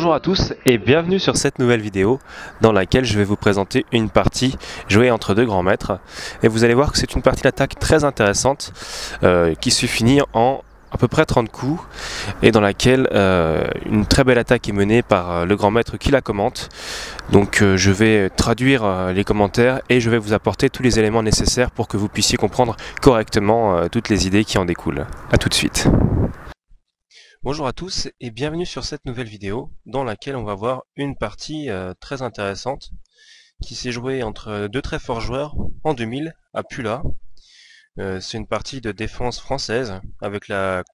Bonjour à tous et bienvenue sur cette nouvelle vidéo dans laquelle je vais vous présenter une partie jouée entre deux grands maîtres. Et vous allez voir que c'est une partie d'attaque très intéressante qui se finit en à peu près 30 coups et dans laquelle une très belle attaque est menée par le grand maître qui la commente. Donc je vais traduire les commentaires et je vais vous apporter tous les éléments nécessaires pour que vous puissiez comprendre correctement toutes les idées qui en découlent. A tout de suite. Bonjour à tous et bienvenue sur cette nouvelle vidéo dans laquelle on va voir une partie très intéressante qui s'est jouée entre deux très forts joueurs en 2000 à Pula. C'est une partie de défense française avec la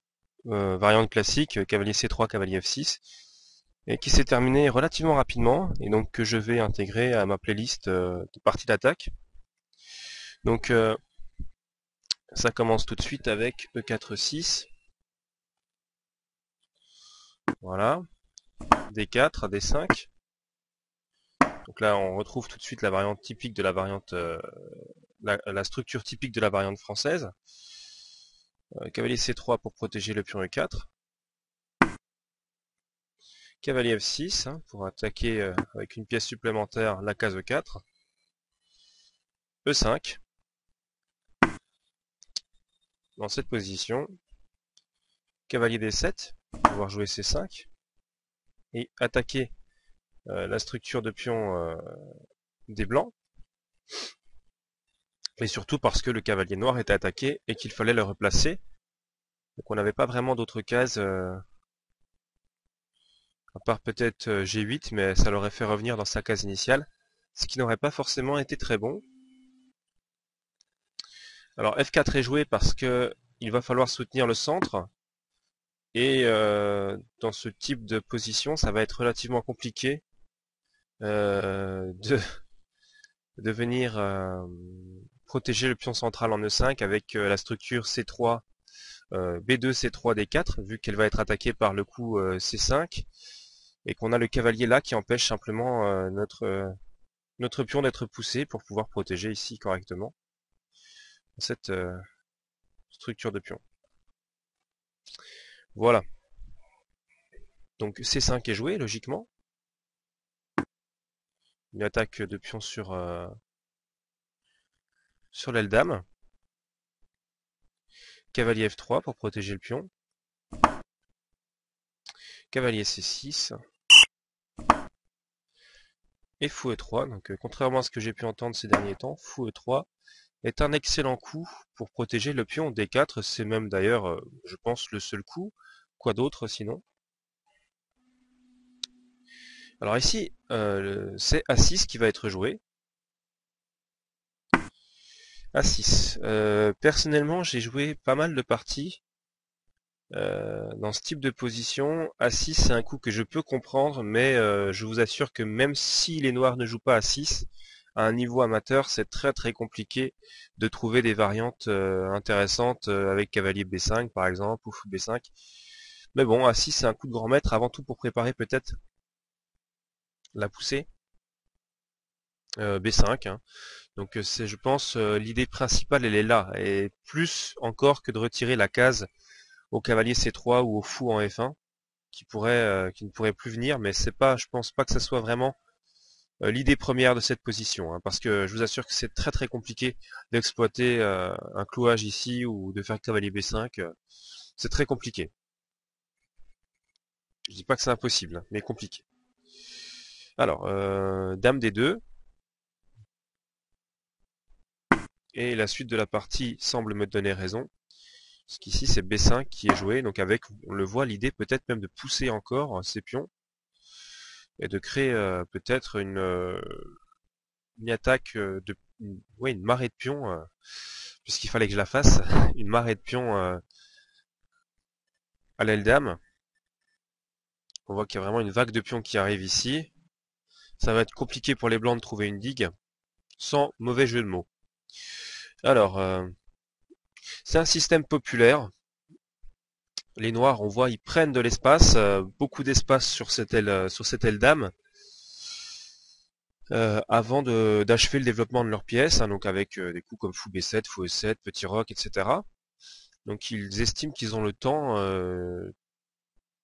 variante classique cavalier C3, cavalier F6 et qui s'est terminée relativement rapidement et donc que je vais intégrer à ma playlist de parties d'attaque. Donc ça commence tout de suite avec E4-6. Voilà, D4, D5. Donc là, on retrouve tout de suite la variante typique de la variante, la structure typique de la variante française. Cavalier C3 pour protéger le pion E4. Cavalier F6 pour attaquer avec une pièce supplémentaire la case E4. E5. Dans cette position, cavalier D7 pour pouvoir jouer C5 et attaquer la structure de pion des blancs. Et surtout parce que le cavalier noir était attaqué et qu'il fallait le replacer. Donc on n'avait pas vraiment d'autres cases, à part peut-être G8, mais ça l'aurait fait revenir dans sa case initiale, ce qui n'aurait pas forcément été très bon. Alors F4 est joué parce que il va falloir soutenir le centre, et dans ce type de position, ça va être relativement compliqué de venir protéger le pion central en E5 avec la structure C3, B2, C3, D4, vu qu'elle va être attaquée par le coup C5, et qu'on a le cavalier là qui empêche simplement notre pion d'être poussé pour pouvoir protéger ici correctement cette structure de pion. Voilà. Donc C5 est joué logiquement. Une attaque de pion sur l'aile dame. Cavalier F3 pour protéger le pion. Cavalier C6. Et fou E3. Donc contrairement à ce que j'ai pu entendre ces derniers temps, fou E3 est un excellent coup pour protéger le pion D4. C'est même d'ailleurs, je pense, le seul coup. Quoi d'autre sinon? Alors ici, c'est A6 qui va être joué. A6. Personnellement, j'ai joué pas mal de parties dans ce type de position. A6, c'est un coup que je peux comprendre, mais je vous assure que même si les noirs ne jouent pas A6, à un niveau amateur, c'est très très compliqué de trouver des variantes intéressantes avec cavalier B5 par exemple, ou fou B5. Mais bon, A6, c'est un coup de grand maître avant tout pour préparer peut-être la poussée. B5. Donc c'est, je pense, l'idée principale, elle est là. Et plus encore que de retirer la case au cavalier C3 ou au fou en F1, qui ne pourrait plus venir. Mais c'est pas, je pense pas que ce soit vraiment l'idée première de cette position. Parce que je vous assure que c'est très très compliqué d'exploiter un clouage ici ou de faire cavalier B5. C'est très compliqué. Je dis pas que c'est impossible, mais compliqué. Alors, dame D2. Et la suite de la partie semble me donner raison. Parce qu'ici c'est B5 qui est joué, donc avec, on le voit, l'idée peut-être même de pousser encore ces pions et de créer peut-être une attaque une marée de pions, puisqu'il fallait que je la fasse, une marée de pions à l'aile dame. On voit qu'il y a vraiment une vague de pions qui arrive ici. Ça va être compliqué pour les blancs de trouver une digue, sans mauvais jeu de mots. Alors, c'est un système populaire. Les noirs, on voit, ils prennent de l'espace, beaucoup d'espace sur cette aile dame, avant d'achever le développement de leurs pièces, donc avec des coups comme fou B7, fou E7, petit roc, etc. Donc ils estiment qu'ils ont le temps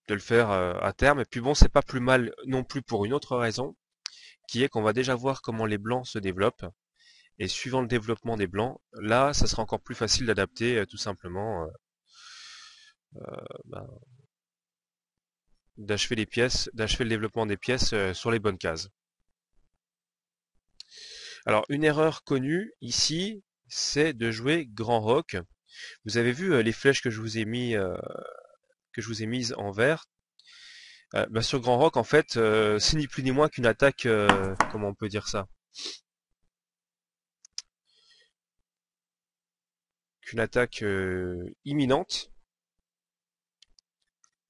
de le faire à terme. Et puis bon, c'est pas plus mal non plus pour une autre raison, qui est qu'on va déjà voir comment les blancs se développent. Et suivant le développement des blancs, là, ça sera encore plus facile d'adapter tout simplement, ben, d'achever les pièces, d'achever le développement des pièces sur les bonnes cases. Alors, une erreur connue ici, c'est de jouer grand roc. Vous avez vu les flèches que je vous ai mises en vert. Bah, sur grand roc, en fait, c'est ni plus ni moins qu'une attaque, comment on peut dire ça? Qu'une attaque imminente.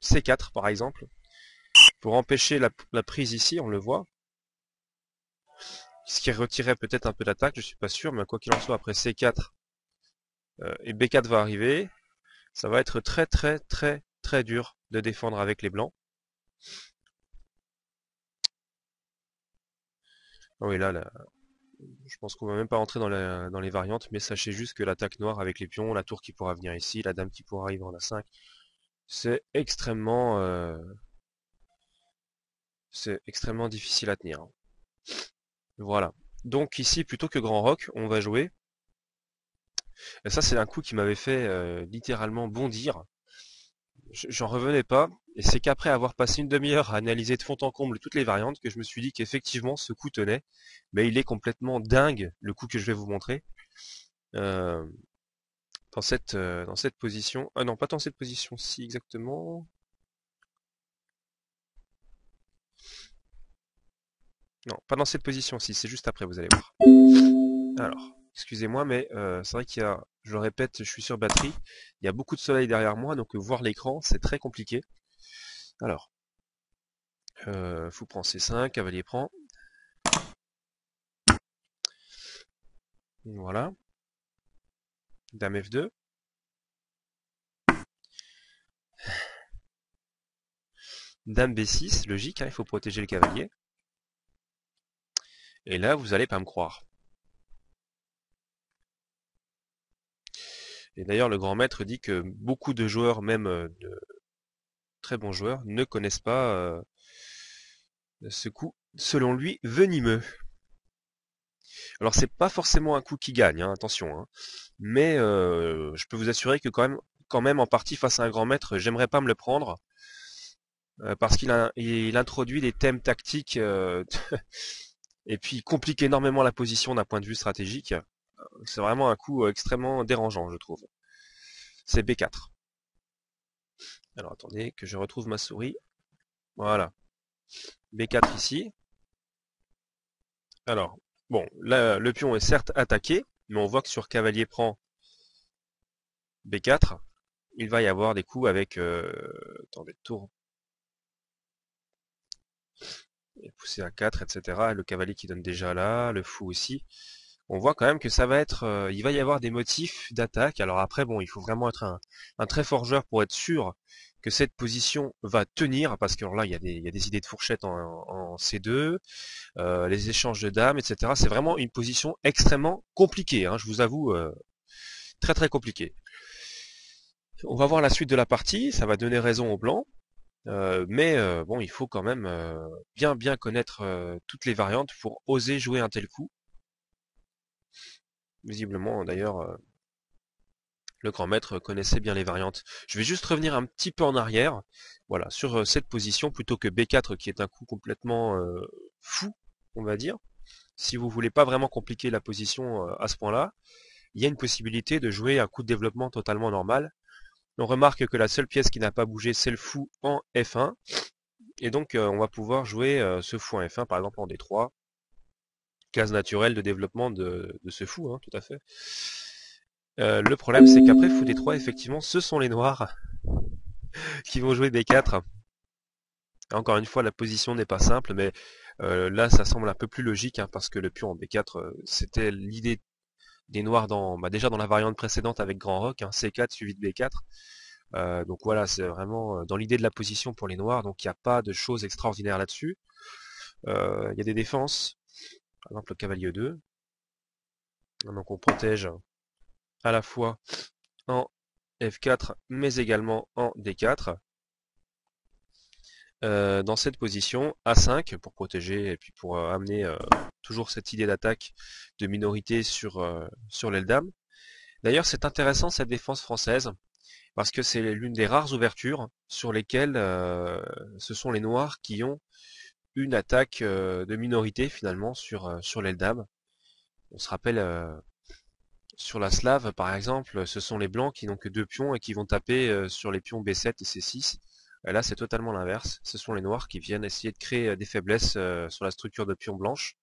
C4 par exemple. Pour empêcher la prise ici, on le voit. Ce qui retirait peut-être un peu d'attaque, je suis pas sûr, mais quoi qu'il en soit, après C4 et B4 va arriver, ça va être très très très très dur de défendre avec les blancs. Ah oui, là, je pense qu'on va même pas rentrer dans les variantes, mais sachez juste que l'attaque noire avec les pions, la tour qui pourra venir ici, la dame qui pourra arriver en A5, c'est extrêmement difficile à tenir. Voilà. Donc ici, plutôt que grand roc, on va jouer. Et ça, c'est un coup qui m'avait fait littéralement bondir. J'en revenais pas. Et c'est qu'après avoir passé une demi-heure à analyser de fond en comble toutes les variantes, que je me suis dit qu'effectivement ce coup tenait. Mais il est complètement dingue, le coup que je vais vous montrer. Euh, dans cette position. Ah non, pas dans cette position, si exactement. Non, pas dans cette position-ci, c'est juste après, vous allez voir. Alors, excusez-moi, mais c'est vrai qu'il y a, je le répète, je suis sur batterie, il y a beaucoup de soleil derrière moi, donc voir l'écran, c'est très compliqué. Alors, fou prend C5, cavalier prend. Voilà. Dame F2. Dame B6, logique, hein, il faut protéger le cavalier. Et là, vous allez pas me croire. Et d'ailleurs, le grand maître dit que beaucoup de joueurs, même de très bons joueurs, ne connaissent pas ce coup, selon lui, venimeux. Alors c'est pas forcément un coup qui gagne, hein, attention, hein. Mais je peux vous assurer que quand même en partie face à un grand maître, j'aimerais pas me le prendre parce il introduit des thèmes tactiques et puis il complique énormément la position d'un point de vue stratégique. C'est vraiment un coup extrêmement dérangeant, je trouve. C'est B4. Alors attendez que je retrouve ma souris. Voilà. B4 ici. Alors, bon, là, le pion est certes attaqué, mais on voit que sur cavalier prend B4, il va y avoir des coups avec attendez, tour et pousser à 4, etc. Le cavalier qui donne déjà là, le fou aussi. On voit quand même que ça va être, il va y avoir des motifs d'attaque. Alors après, bon, il faut vraiment être un très fort joueur pour être sûr que cette position va tenir, parce que alors là, il y a des idées de fourchette en C2, les échanges de dames, etc. C'est vraiment une position extrêmement compliquée, hein, je vous avoue, très très compliquée. On va voir la suite de la partie, ça va donner raison aux blancs. Mais bon, il faut quand même bien connaître toutes les variantes pour oser jouer un tel coup. Visiblement, d'ailleurs, le grand maître connaissait bien les variantes. Je vais juste revenir un petit peu en arrière, voilà, sur cette position, plutôt que B4, qui est un coup complètement fou, on va dire. Si vous voulez pas vraiment compliquer la position à ce point-là, il y a une possibilité de jouer un coup de développement totalement normal. On remarque que la seule pièce qui n'a pas bougé, c'est le fou en F1. Et donc, on va pouvoir jouer ce fou en F1, par exemple en D3. Case naturelle de développement de ce fou, hein, tout à fait. Le problème, c'est qu'après fou D3, effectivement, ce sont les noirs qui vont jouer D4. Encore une fois, la position n'est pas simple, mais là, ça semble un peu plus logique, hein, parce que le pion en B4, c'était l'idée des noirs déjà dans la variante précédente avec grand roc, hein, C4 suivi de B4. Donc voilà, c'est vraiment dans l'idée de la position pour les noirs, donc il n'y a pas de choses extraordinaires là-dessus. Il y a des défenses, par exemple le cavalier 2. Donc on protège à la fois en F4, mais également en D4. dans cette position A5 pour protéger et puis pour amener toujours cette idée d'attaque de minorité sur l'aile dame. D'ailleurs, c'est intéressant cette défense française parce que c'est l'une des rares ouvertures sur lesquelles ce sont les noirs qui ont une attaque de minorité finalement sur l'aile dame. On se rappelle sur la slave par exemple, ce sont les blancs qui n'ont que 2 pions et qui vont taper sur les pions B7 et C6. Là c'est totalement l'inverse, ce sont les noirs qui viennent essayer de créer des faiblesses sur la structure de pions blanches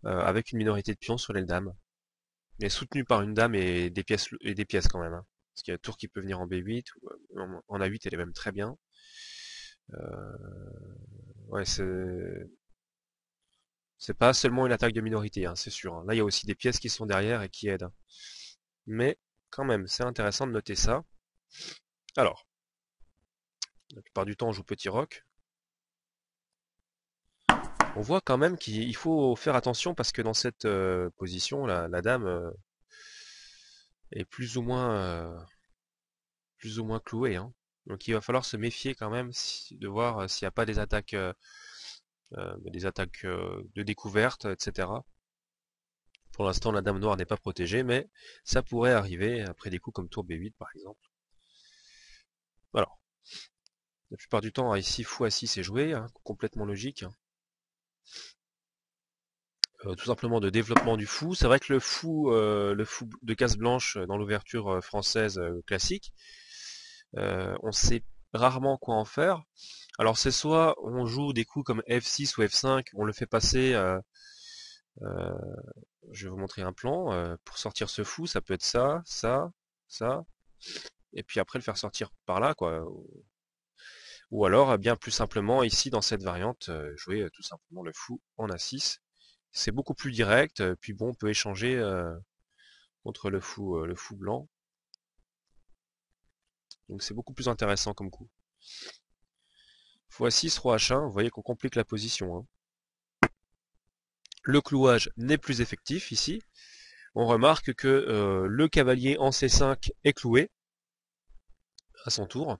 avec une minorité de pions sur l'aile dame. Mais soutenu par une dame et des pièces quand même. Hein. Parce qu'il y a tour qui peut venir en B8, ou en A8 elle est même très bien. Ouais, c'est pas seulement une attaque de minorité, hein, c'est sûr. Hein. Là il y a aussi des pièces qui sont derrière et qui aident. Mais quand même, c'est intéressant de noter ça. Alors, la plupart du temps on joue petit roc. On voit quand même qu'il faut faire attention parce que dans cette position, la dame est plus ou moins clouée. Hein. Donc il va falloir se méfier quand même de voir s'il n'y a pas des attaques de découverte, etc. Pour l'instant, la dame noire n'est pas protégée, mais ça pourrait arriver après des coups comme tour B8 par exemple. Alors, la plupart du temps, ici, fou A6 est joué, hein, complètement logique. Tout simplement de développement du fou. C'est vrai que le fou de case blanche dans l'ouverture française classique, on sait rarement quoi en faire. Alors c'est soit on joue des coups comme F6 ou F5, on le fait passer, je vais vous montrer un plan, pour sortir ce fou, ça peut être ça, ça, ça, et puis après le faire sortir par là, quoi. Ou alors, bien plus simplement, ici dans cette variante, jouer tout simplement le fou en A6. C'est beaucoup plus direct, puis bon, on peut échanger contre le fou blanc. Donc c'est beaucoup plus intéressant comme coup. Fou A6, roi H1, vous voyez qu'on complique la position. Hein. Le clouage n'est plus effectif ici. On remarque que le cavalier en C5 est cloué à son tour.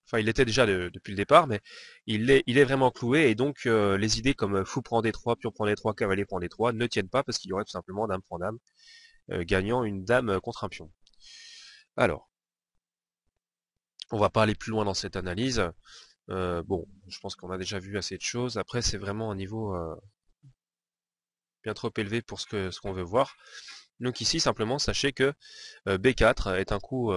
Enfin, il l'était déjà depuis le départ, mais il est vraiment cloué, et donc les idées comme fou prend D3, pion prend D3, cavalier prend D3 ne tiennent pas, parce qu'il y aurait tout simplement dame prend dame, gagnant une dame contre un pion. Alors, on va pas aller plus loin dans cette analyse. Bon, je pense qu'on a déjà vu assez de choses. Après, c'est vraiment un niveau bien trop élevé pour ce qu'on veut voir. Donc ici, simplement, sachez que B4 est un coup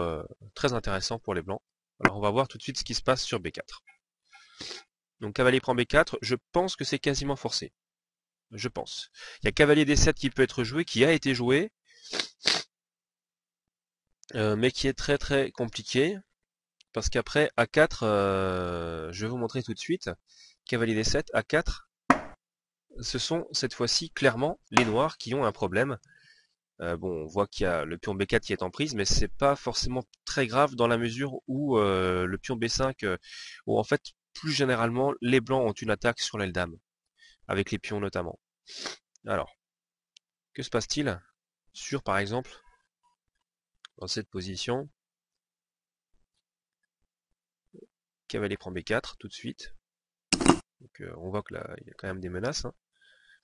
très intéressant pour les blancs. Alors, on va voir tout de suite ce qui se passe sur B4. Donc cavalier prend B4, je pense que c'est quasiment forcé. Je pense. Il y a cavalier D7 qui peut être joué, qui a été joué, mais qui est très très compliqué. Parce qu'après A4, je vais vous montrer tout de suite, cavalier D7, A4, ce sont cette fois-ci clairement les noirs qui ont un problème. Bon, on voit qu'il y a le pion B4 qui est en prise, mais c'est pas forcément très grave dans la mesure où le pion B5, où en fait, plus généralement, les blancs ont une attaque sur l'aile dame, avec les pions notamment. Alors, que se passe-t-il sur, par exemple, dans cette position, cavalier prend B4 tout de suite. Donc on voit que là, il y a quand même des menaces. Hein.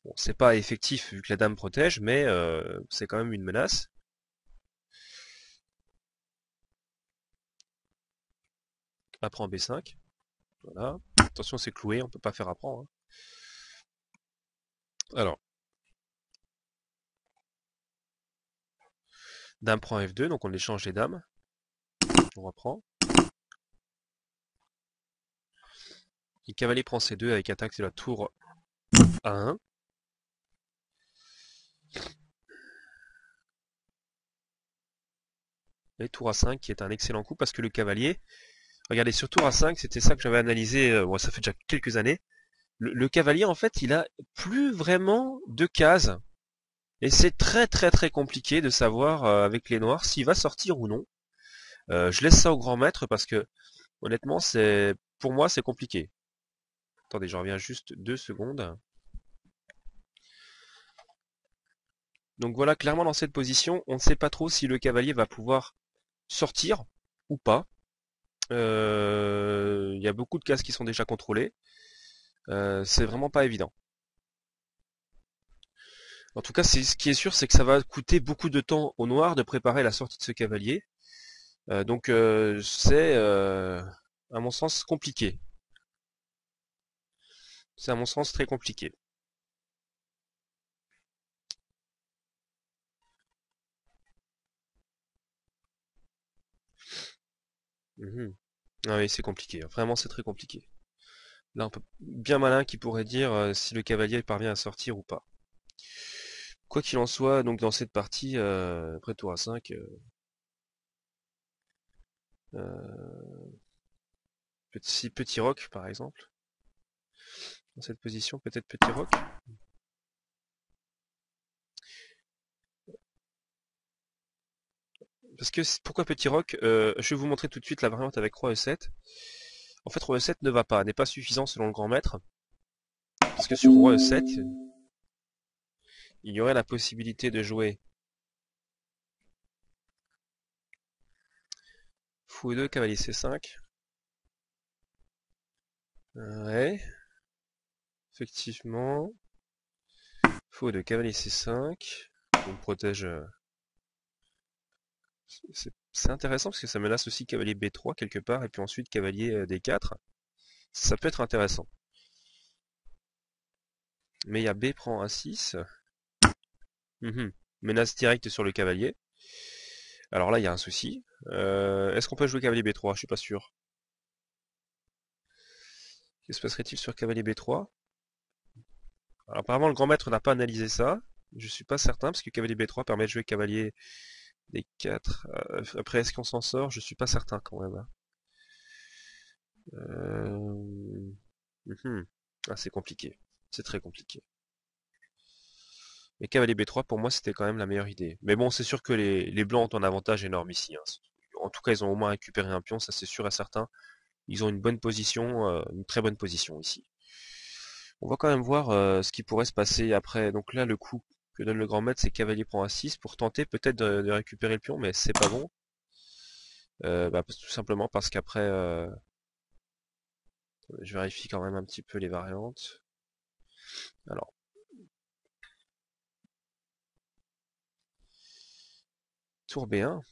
Bon, c'est pas effectif vu que la dame protège, mais c'est quand même une menace. Apprend B5. Voilà. Attention, c'est cloué, on peut pas faire apprendre. Hein. Alors, dame prend F2, donc on échange les dames. On reprend. Et cavalier prend C2 avec attaque de la tour A1. Et tour A5 qui est un excellent coup parce que le cavalier, regardez sur tour A5, c'était ça que j'avais analysé, bon, ça fait déjà quelques années. Le cavalier en fait il a plus vraiment de cases. Et c'est très très très compliqué de savoir avec les noirs s'il va sortir ou non. Je laisse ça au grand maître parce que honnêtement pour moi c'est compliqué. Attendez, je reviens juste 2 secondes. Donc voilà, clairement dans cette position, on ne sait pas trop si le cavalier va pouvoir sortir ou pas. Il y y a beaucoup de cases qui sont déjà contrôlées. C'est vraiment pas évident. En tout cas, ce qui est sûr, c'est que ça va coûter beaucoup de temps au noir de préparer la sortie de ce cavalier. Donc c'est, à mon sens, compliqué. C'est à mon sens très compliqué. Mhm. Ah oui, c'est compliqué. Vraiment, c'est très compliqué. Là, on peut bien malin qui pourrait dire si le cavalier parvient à sortir ou pas. Quoi qu'il en soit, donc dans cette partie, après tour A5, petit roc par exemple. Dans cette position, peut-être petit roc. Parce que pourquoi petit roc Je vais vous montrer tout de suite la variante avec roi E7. En fait, roi E7 ne va pas, n'est pas suffisant selon le grand maître. Parce que sur roi E7, il y aurait la possibilité de jouer fou E2, cavalier C5. Ouais, effectivement. Fou E2, cavalier C5. On protège. C'est intéressant parce que ça menace aussi cavalier B3 quelque part, et puis ensuite cavalier D4. Ça peut être intéressant. Mais il y a B prend A6. Menace directe sur le cavalier. Alors là, il y a un souci. Est-ce qu'on peut jouer cavalier B3? Je suis pas sûr. Que se passerait-il sur cavalier B3? Alors apparemment, le grand maître n'a pas analysé ça. Je suis pas certain, parce que cavalier B3 permet de jouer cavalier D4. Après, est-ce qu'on s'en sort? Je suis pas certain quand même. Ah, c'est compliqué. C'est très compliqué. Mais cavalier B3, pour moi, c'était quand même la meilleure idée. Mais bon, c'est sûr que les blancs ont un avantage énorme ici, hein. En tout cas, ils ont au moins récupéré un pion, ça c'est sûr et certain. Ils ont une bonne position, une très bonne position ici. On va quand même voir ce qui pourrait se passer après. Donc là, le coup que donne le grand maître, c'est cavalier prend A6 pour tenter peut-être de récupérer le pion, mais c'est pas bon. Tout simplement parce qu'après, je vérifie quand même un petit peu les variantes. Alors, tour B1.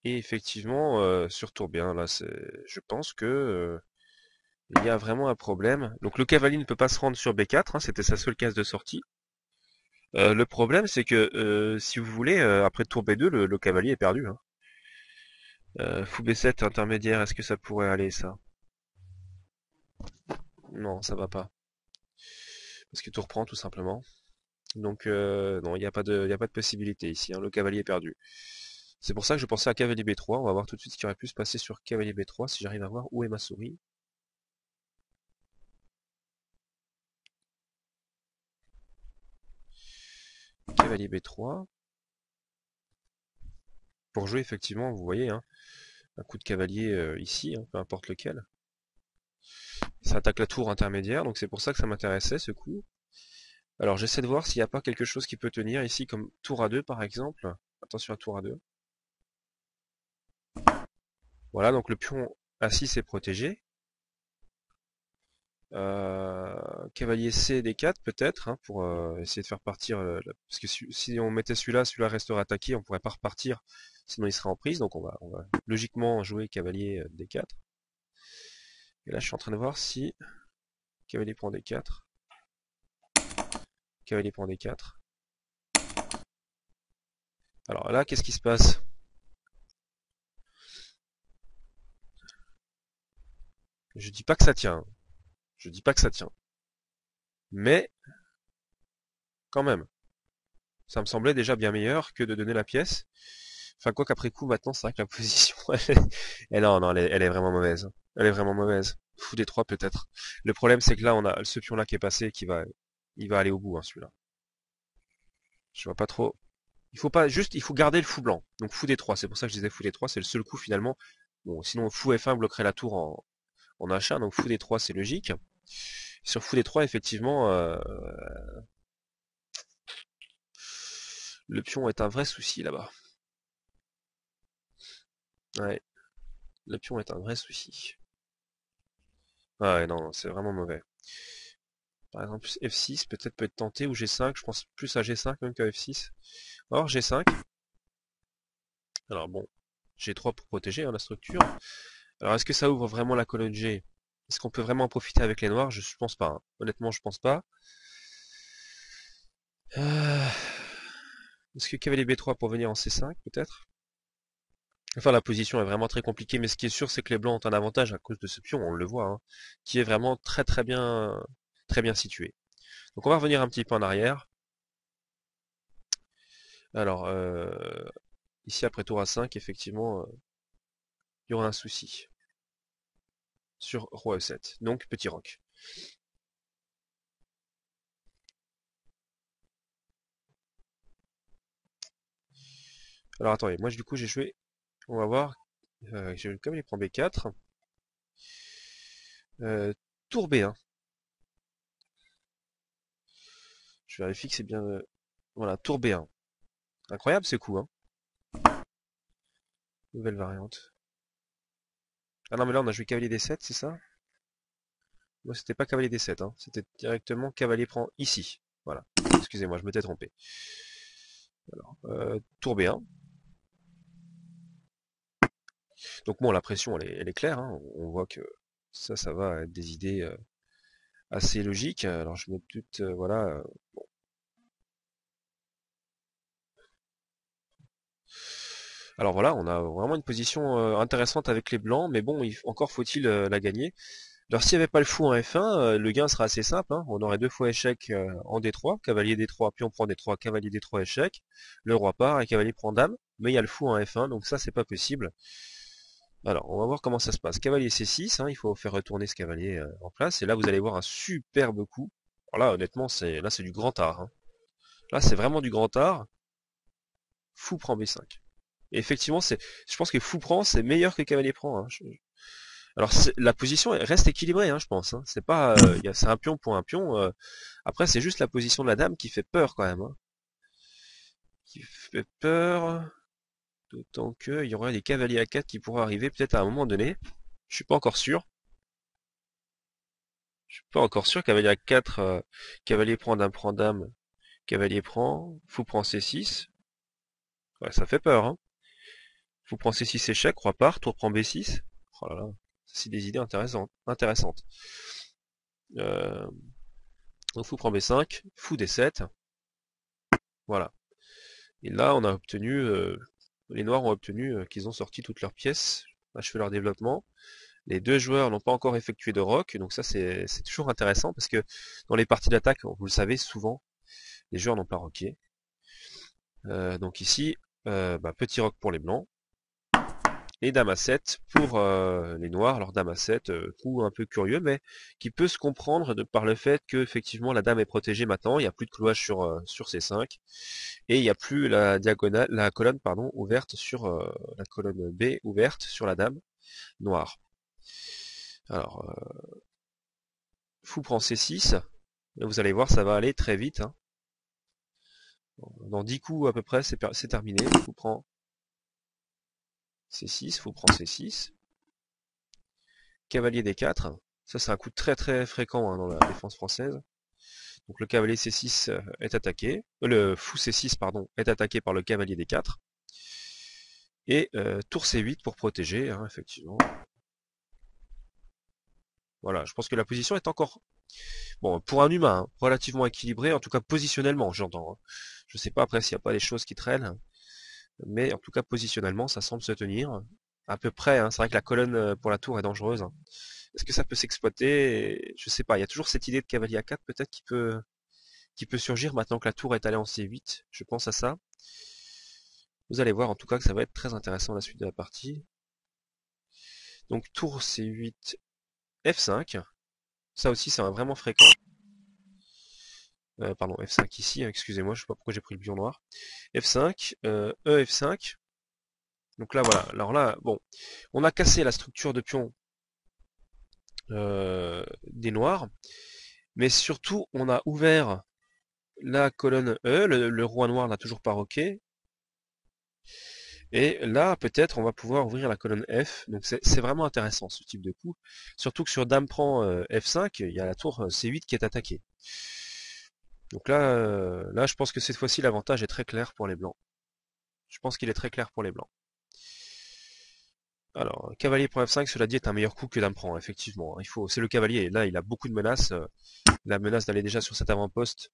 Et effectivement, sur tour B1, là, je pense que il y a vraiment un problème. Donc le cavalier ne peut pas se rendre sur B4, hein, c'était sa seule case de sortie. Le problème, c'est que si vous voulez, après tour B2, le cavalier est perdu, hein. Fou B7 intermédiaire, est-ce que ça pourrait aller ça? Non, ça va pas. Parce que tour prend tout simplement. Donc non, il n'y a pas de possibilité ici, hein, le cavalier est perdu. C'est pour ça que je pensais à cavalier B3. On va voir tout de suite ce qui aurait pu se passer sur cavalier B3 si j'arrive à voir où est ma souris. Cavalier B3. Pour jouer effectivement, vous voyez, hein, un coup de cavalier ici, hein, peu importe lequel. Ça attaque la tour intermédiaire, donc c'est pour ça que ça m'intéressait ce coup. Alors j'essaie de voir s'il n'y a pas quelque chose qui peut tenir ici, comme tour A2 par exemple. Attention à tour A2. Voilà, donc le pion A6 est protégé. Cavalier C D4 peut-être, hein, pour essayer de faire partir, parce que si on mettait celui-là resterait attaqué, on pourrait pas repartir, sinon il serait en prise, donc on va logiquement jouer cavalier D4. Et là je suis en train de voir si cavalier prend D4, cavalier prend D4. Alors là, qu'est-ce qui se passe? Je dis pas que ça tient, je dis pas que ça tient, mais quand même, ça me semblait déjà bien meilleur que de donner la pièce. Enfin, quoi qu'après coup, maintenant, c'est vrai que la position, non, elle est vraiment mauvaise. Elle est vraiment mauvaise. Fou des trois peut-être. Le problème, c'est que là, on a ce pion-là qui est passé, il va aller au bout, hein, celui-là. Je vois pas trop. Il faut pas, juste, il faut garder le fou blanc. Donc fou des trois. C'est pour ça que je disais fou des trois, c'est le seul coup finalement. Bon, sinon fou F1 bloquerait la tour en H1, donc fou des trois, c'est logique. Sur fou des trois, effectivement, le pion est un vrai souci là-bas. Ouais, le pion est un vrai souci. Ah ouais, non, c'est vraiment mauvais. Par exemple, F6 peut-être peut être tenté, ou G5, je pense plus à G5 même qu'à F6. Alors G5, alors bon, G3 pour protéger hein, la structure. Alors est-ce que ça ouvre vraiment la colonne G? Est-ce qu'on peut vraiment en profiter avec les noirs? Je pense pas. Hein. Honnêtement, je pense pas. Euh, Est-ce que cavalier B3 pour venir en C5 peut-être? Enfin, la position est vraiment très compliquée, mais ce qui est sûr, c'est que les blancs ont un avantage à cause de ce pion, on le voit, hein, qui est vraiment très bien situé. Donc on va revenir un petit peu en arrière. Alors, ici après tour A5, effectivement, il y aura un souci sur roi E7, donc petit roc. Alors attendez, moi du coup j'ai joué, on va voir, comme il prend B4, tour B1. Je vérifie que c'est bien, voilà, tour B1. Incroyable ce coup, hein. Nouvelle variante. Ah non mais là on a joué cavalier D7, c'est ça? Moi c'était pas cavalier D7, hein. C'était directement cavalier prend ici. Voilà. Excusez-moi, je m'étais trompé. Alors, tour B1. Donc bon, la pression elle est claire, hein. On voit que ça va être des idées assez logiques. Alors je me doute, voilà. Alors voilà, on a vraiment une position intéressante avec les blancs, mais bon, encore faut-il la gagner. Alors s'il n'y avait pas le fou en F1, le gain sera assez simple, hein. On aurait deux fois échec en D3, cavalier D3, puis on prend D3, cavalier D3 échec, le roi part et cavalier prend dame, mais il y a le fou en F1, donc ça c'est pas possible. Alors on va voir comment ça se passe. Cavalier C6, hein, il faut faire retourner ce cavalier en place, et là vous allez voir un superbe coup. Alors là honnêtement c'est du grand art. Hein. Là c'est vraiment du grand art. Fou prend B5. Et effectivement je pense que fou prend c'est meilleur que cavalier prend. Hein. Alors la position reste équilibrée, hein, je pense. Hein. C'est pas, c'est un pion pour un pion. Après, c'est juste la position de la dame qui fait peur quand même. Hein. Qui fait peur. D'autant qu'il y aurait des cavaliers à 4 qui pourraient arriver peut-être à un moment donné. Je suis pas encore sûr. Je suis pas encore sûr. Cavalier à 4, cavalier prend dame, cavalier prend, fou prend C6. Ouais, ça fait peur. Hein. Fou prend C6 échec, roi part, tour prend B6. Oh là là, c'est des idées intéressantes. Euh, donc fou prend B5, fou D7. Voilà. Et là, on a obtenu, les noirs ont obtenu qu'ils ont sorti toutes leurs pièces, achevé leur développement. Les deux joueurs n'ont pas encore effectué de rock, donc ça c'est toujours intéressant parce que dans les parties d'attaque, vous le savez, souvent les joueurs n'ont pas rocké. Donc ici, petit rock pour les blancs. Et dame à 7 pour les noirs. Alors dame à 7, coup un peu curieux, mais qui peut se comprendre par le fait que effectivement la dame est protégée maintenant, il n'y a plus de cloche sur C5, et il n'y a plus la colonne pardon, ouverte sur la colonne B ouverte sur la dame noire. Alors, fou prend C6, et vous allez voir ça va aller très vite. Hein. Dans 10 coups à peu près c'est terminé. Fou prend C6, fou prend C6. Cavalier D4, ça c'est un coup très très fréquent hein, dans la défense française. Donc le cavalier C6 est attaqué, le fou C6 pardon est attaqué par le cavalier D4 et tour C8 pour protéger hein, effectivement. Voilà, je pense que la position est encore bon pour un humain hein, relativement équilibré, en tout cas positionnellement j'entends. Hein. Je sais pas après s'il n'y a pas des choses qui traînent, mais en tout cas positionnellement ça semble se tenir à peu près. Hein. C'est vrai que la colonne pour la tour est dangereuse. Hein. Est-ce que ça peut s'exploiter? Je sais pas. Il y a toujours cette idée de cavalier à 4 peut-être qui peut surgir maintenant que la tour est allée en C8. Je pense à ça. Vous allez voir en tout cas que ça va être très intéressant la suite de la partie. Donc tour C8, F5. Ça aussi c'est vraiment fréquent. Pardon, F5 ici, hein, excusez-moi, je sais pas pourquoi j'ai pris le pion noir. F5, F5. Donc là voilà, alors là, bon, on a cassé la structure de pion des noirs, mais surtout on a ouvert la colonne E, le roi noir n'a toujours pas roqué, Et là, peut-être, on va pouvoir ouvrir la colonne F. Donc c'est vraiment intéressant ce type de coup. Surtout que sur Dame prend F5, il y a la tour C8 qui est attaquée. Donc là, là, je pense que cette fois-ci, l'avantage est très clair pour les blancs. Je pense qu'il est très clair pour les blancs. Alors, cavalier prend F5, cela dit, est un meilleur coup que Dame prend, effectivement. C'est le cavalier. Là, il a beaucoup de menaces. La menace d'aller déjà sur cet avant-poste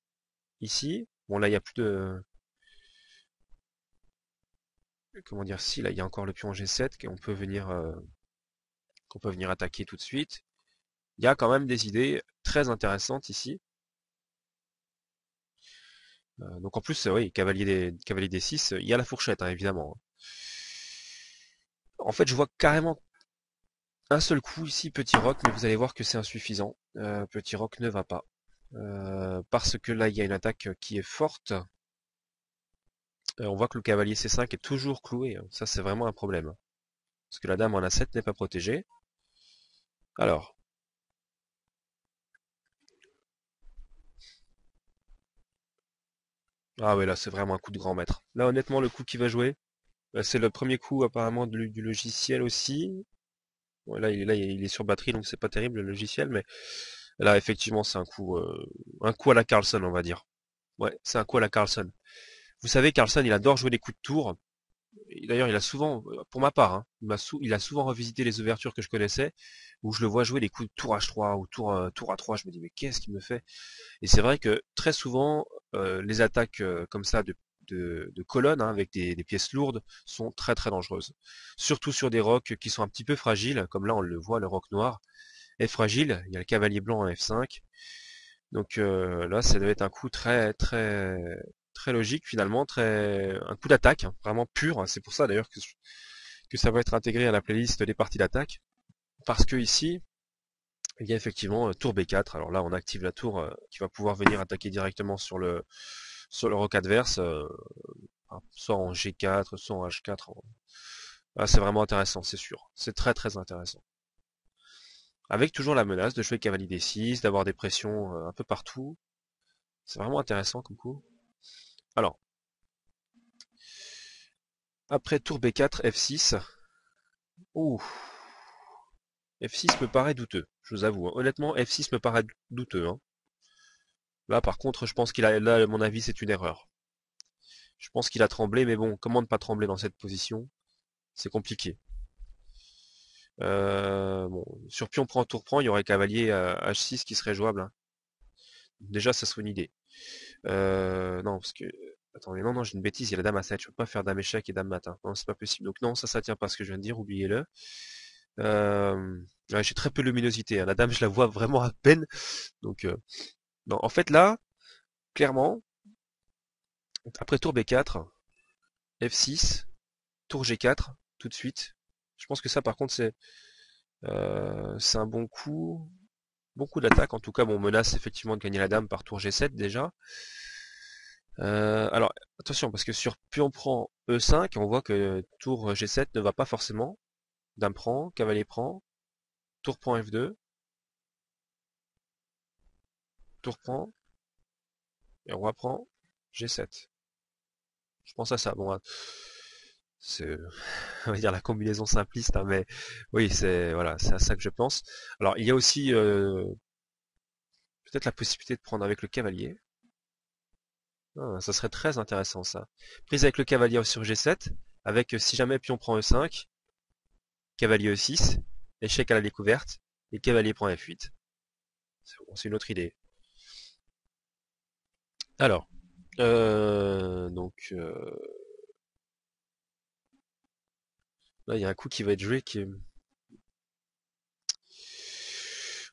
ici. Bon, là, il n'y a plus de... Comment dire, si, là, il y a encore le pion G7 qu'on peut venir attaquer tout de suite. Il y a quand même des idées très intéressantes ici. Donc en plus, oui, cavalier D6, il y a la fourchette, hein, évidemment. En fait, je vois carrément un seul coup ici, petit roc, mais vous allez voir que c'est insuffisant. Petit roc ne va pas. Parce que là, il y a une attaque qui est forte. On voit que le cavalier C5 est toujours cloué, hein. Ça, c'est vraiment un problème. Parce que la dame en A7 n'est pas protégée. Alors. Ah ouais, là, c'est vraiment un coup de grand maître. Là, honnêtement, le coup qui va jouer, c'est le premier coup apparemment du logiciel aussi. Bon, là, il est sur batterie, donc c'est pas terrible le logiciel, mais là, effectivement, c'est un coup à la Carlson, on va dire. Ouais, c'est un coup à la Carlson. Vous savez, Carlson, il adore jouer des coups de tour. D'ailleurs, il a souvent, pour ma part, hein, il a souvent revisité les ouvertures que je connaissais, où je le vois jouer des coups de tour H3 ou tour A3. Je me dis, mais qu'est-ce qu'il me fait? Et c'est vrai que très souvent, les attaques comme ça de colonnes, hein, avec des pièces lourdes, sont très très dangereuses. Surtout sur des rocs qui sont un petit peu fragiles, comme là on le voit, le roc noir est fragile. Il y a le cavalier blanc en F5. Donc là, ça devait être un coup très très très logique finalement, un coup d'attaque, hein, vraiment pur. C'est pour ça d'ailleurs que ça va être intégré à la playlist des parties d'attaque. Parce que ici, il y a effectivement tour B4. Alors là, on active la tour qui va pouvoir venir attaquer directement sur le roc adverse, soit en G4, soit en H4. Ah, c'est vraiment intéressant, c'est sûr. C'est très très intéressant. Avec toujours la menace de jouer cavalier D6, d'avoir des pressions un peu partout. C'est vraiment intéressant comme coup. Alors, après tour B4, F6. Ouh, F6 me paraît douteux, je vous avoue, hein. Honnêtement, F6 me paraît douteux, hein. Là, par contre, je pense là, à mon avis, c'est une erreur. Je pense qu'il a tremblé, mais bon, comment ne pas trembler dans cette position? C'est compliqué. Bon, sur pion prend, tour prend, il y aurait cavalier H6 qui serait jouable, hein. Déjà, ça serait une idée. Non, parce que... Attendez, non, j'ai une bêtise, il y a la dame A7, je peux pas faire dame échec et dame matin. Non, c'est pas possible. Donc non, ça tient pas ce que je viens de dire, oubliez-le. Ouais, j'ai très peu de luminosité, hein. La dame, je la vois vraiment à peine. Donc, non, en fait, là, clairement, après tour B4, F6, tour G4, tout de suite. Je pense que ça, par contre, c'est un bon coup. Bon coup d'attaque. En tout cas, bon, on menace effectivement de gagner la dame par tour G7 déjà. Alors, attention, parce que sur pion prend E5, on voit que tour G7 ne va pas forcément. Dame prend, cavalier prend, tour prend F2, tour prend, et roi prend, G7. Je pense à ça. Bon, c'est, on va dire la combinaison simpliste, hein, mais oui, voilà, c'est à ça que je pense. Alors, il y a aussi peut-être la possibilité de prendre avec le cavalier. Ah, ça serait très intéressant ça. Prise avec le cavalier sur G7, avec si jamais pion prend E5, cavalier E6, échec à la découverte, et cavalier prend F8. C'est une autre idée. Alors, donc là il y a un coup qui va être joué qui est...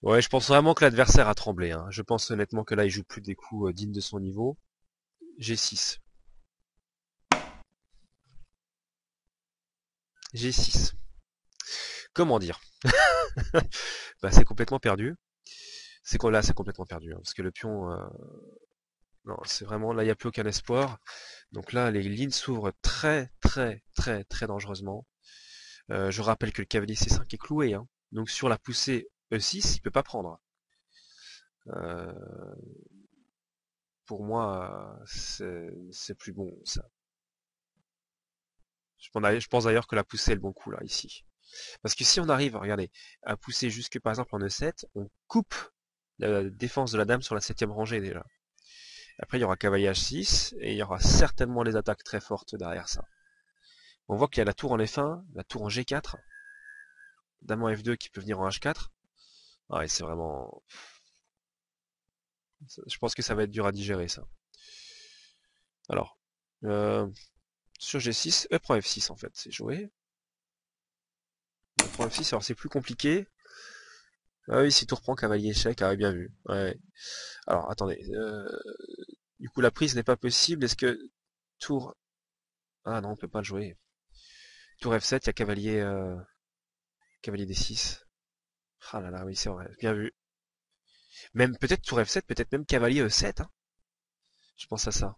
Ouais, je pense vraiment que l'adversaire a tremblé, hein. Je pense honnêtement que là il joue plus des coups dignes de son niveau. G6. G6. Comment dire? Bah, c'est complètement perdu. Là c'est complètement perdu, hein, parce que le pion... non, c'est vraiment... Là il n'y a plus aucun espoir. Donc là les lignes s'ouvrent très très très très dangereusement. Je rappelle que le cavalier C5 est cloué, hein. Donc sur la poussée E6, il peut pas prendre. Euh, pour moi, c'est plus bon ça. Je pense d'ailleurs que la poussée est le bon coup là, ici. Parce que si on arrive, regardez, à pousser jusque par exemple en E7, on coupe la défense de la dame sur la 7ème rangée déjà. Après il y aura cavalier H6, et il y aura certainement les attaques très fortes derrière ça. On voit qu'il y a la tour en F1, la tour en G4, dame en F2 qui peut venir en H4. Ah, et c'est vraiment... Je pense que ça va être dur à digérer ça. Alors, sur G6, E prend F6 en fait, c'est joué. E prend F6, alors c'est plus compliqué. Ah oui, si tour prend cavalier échec, ah bien vu. Ouais. Alors attendez, du coup la prise n'est pas possible, est-ce que tour... Ah non, on peut pas le jouer. Tour F7, il y a cavalier D6. Ah là là, oui c'est vrai, bien vu. Même peut-être tour F7, peut-être même cavalier E7, hein. Je pense à ça.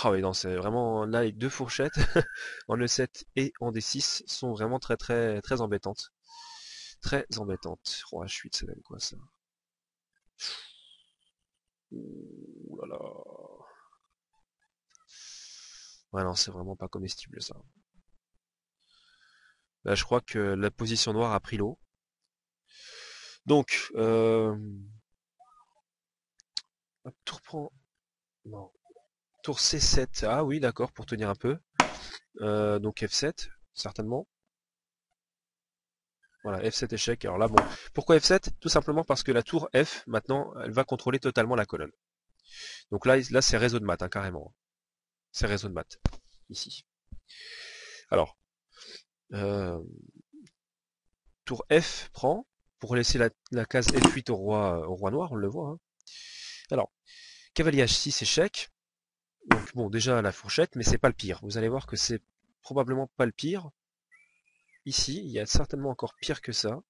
Ah oui, non, c'est vraiment là les deux fourchettes en E7 et en D6 sont vraiment très très très embêtantes. Très embêtantes. Roi H8, ça donne quoi ça? Ouh là là. Ouais non, c'est vraiment pas comestible ça. Là, je crois que la position noire a pris l'eau. Donc, tour prend... Non. Tour C7. Ah oui, d'accord, pour tenir un peu. Donc F7, certainement. Voilà, F7 échec. Alors là, bon. Pourquoi F7? Tout simplement parce que la tour F, maintenant, elle va contrôler totalement la colonne. Donc là c'est réseau de maths, hein, carrément. C'est réseau de maths, ici. Alors, tour F prend, pour laisser la case F8 au roi noir, on le voit. Hein. Alors, cavalier H6 échec. Donc bon, déjà la fourchette, mais c'est pas le pire. Vous allez voir que c'est probablement pas le pire. Ici, il y a certainement encore pire que ça.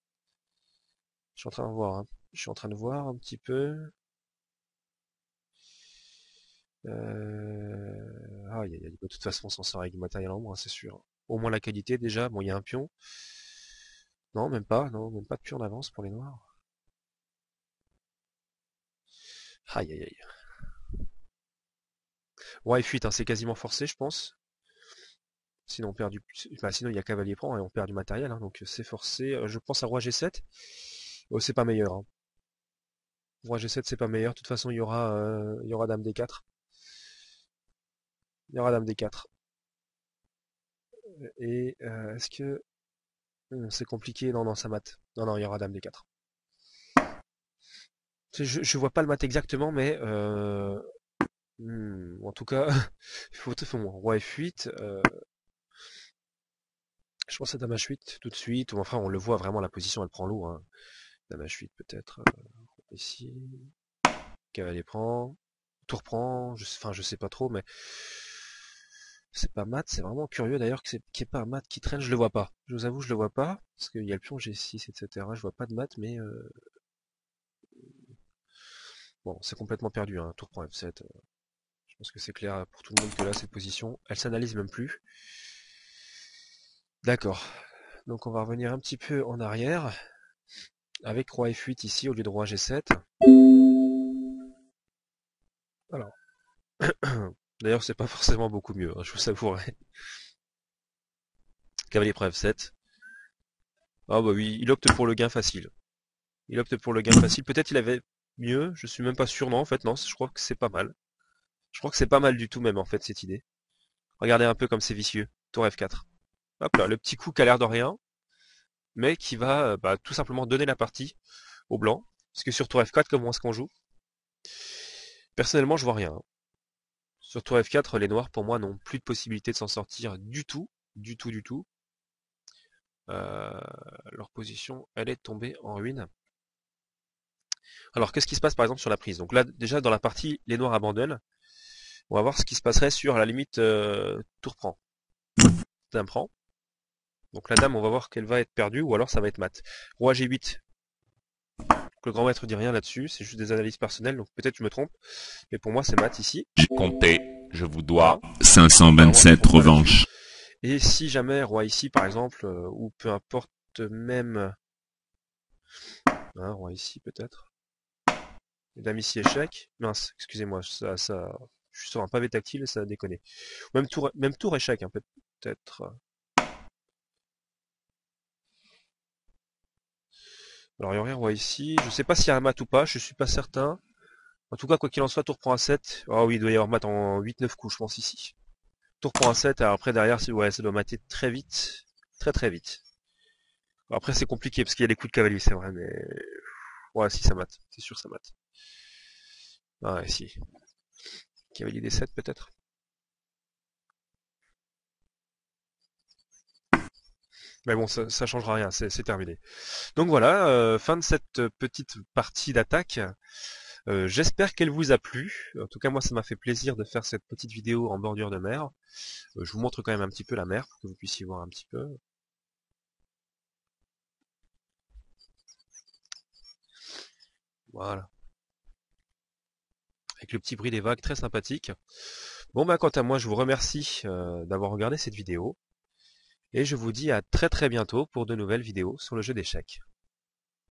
Je suis en train de voir, hein. Je suis en train de voir un petit peu. Aïe, aïe, aïe. De toute façon, on s'en sort avec du matériel en moins, c'est sûr. Au moins la qualité déjà. Bon, il y a un pion. Non, même pas. Non, même pas de pion d'avance pour les noirs. Aïe, aïe, aïe. Roi F8, hein, c'est quasiment forcé, je pense. Sinon, on perd du... Bah, sinon, il y a cavalier prend et on perd du matériel, hein, donc c'est forcé. Je pense à roi G7. Oh, c'est pas meilleur. Hein. Roi G7, c'est pas meilleur. De toute façon, il y aura dame D4. Il y aura dame D4. Et est-ce que... c'est compliqué. Non, non, ça mate. Non, non, il y aura dame D4. Je vois pas le mat exactement, mais... en tout cas, il faut roi F8. Je pense à dame H8 tout de suite. Ou enfin, on le voit vraiment, la position, elle prend l'eau. Hein. Dame H8 peut-être. Ici. Cavalier prend. Tour prend. Enfin, je sais pas trop, mais... C'est pas mat, c'est vraiment curieux d'ailleurs qu'il n'y ait pas un mat qui traîne, je le vois pas. Je vous avoue, je le vois pas, parce qu'il y a le pion G6, etc. Je vois pas de mat, mais bon, c'est complètement perdu, hein. Tour prend F7. Je pense que c'est clair pour tout le monde que là, cette position, elle s'analyse même plus. D'accord. Donc on va revenir un petit peu en arrière, avec roi F8 ici au lieu de roi G7. Alors. D'ailleurs, c'est pas forcément beaucoup mieux, hein, je vous avouerai. Cavalier prend F7. Ah bah oui, il opte pour le gain facile. Il opte pour le gain facile. Peut-être il avait mieux, je suis même pas sûr. Non, en fait, non, je crois que c'est pas mal. Je crois que c'est pas mal du tout même, en fait, cette idée. Regardez un peu comme c'est vicieux. Tour F4. Hop là, le petit coup qui a l'air de rien, mais qui va tout simplement donner la partie au blanc. Parce que sur tour F4, comment est-ce qu'on joue? Personnellement, je vois rien. Sur tour F4, les noirs, pour moi, n'ont plus de possibilité de s'en sortir du tout. Du tout, du tout. Leur position, elle est tombée en ruine. Alors, qu'est-ce qui se passe par exemple sur la prise? Donc là, déjà, dans la partie, les noirs abandonnent. On va voir ce qui se passerait sur la limite tour prend. Dame prend. Donc la dame, on va voir qu'elle va être perdue ou alors ça va être mat. Roi G8. Donc, le grand maître dit rien là-dessus, c'est juste des analyses personnelles, donc peut-être je me trompe. Mais pour moi, c'est mat ici. J'ai compté, je vous dois Voilà. 527 revanches. Et si jamais roi ici, par exemple, ou peu importe même... roi ici peut-être. Dame ici échec. Mince, excusez-moi, ça Je suis sur un pavé tactile, ça a déconné. Même tour échec, hein, peut-être. Alors il y a rien roi ici. Je sais pas s'il y a un mat ou pas, je suis pas certain. En tout cas, quoi qu'il en soit, tour prend un 7. Ah oui, il doit y avoir mat en 8-9 coups, je pense, ici. Tour prend un 7, alors après derrière, ouais, ça doit mater très vite. Très très vite. Alors, après c'est compliqué, parce qu'il y a les coups de cavalier, c'est vrai, mais... Ouais, si ça mate, c'est sûr ça mate. Ah ouais, si. Cavalier des 7 peut-être. Mais bon, ça changera rien, c'est terminé. Donc voilà, fin de cette petite partie d'attaque. J'espère qu'elle vous a plu. En tout cas, moi, ça m'a fait plaisir de faire cette petite vidéo en bordure de mer. Je vous montre quand même un petit peu la mer pour que vous puissiez voir un petit peu. Voilà. Avec le petit bruit des vagues très sympathique. Bon, bah, quant à moi, je vous remercie d'avoir regardé cette vidéo. Et je vous dis à très très bientôt pour de nouvelles vidéos sur le jeu d'échecs.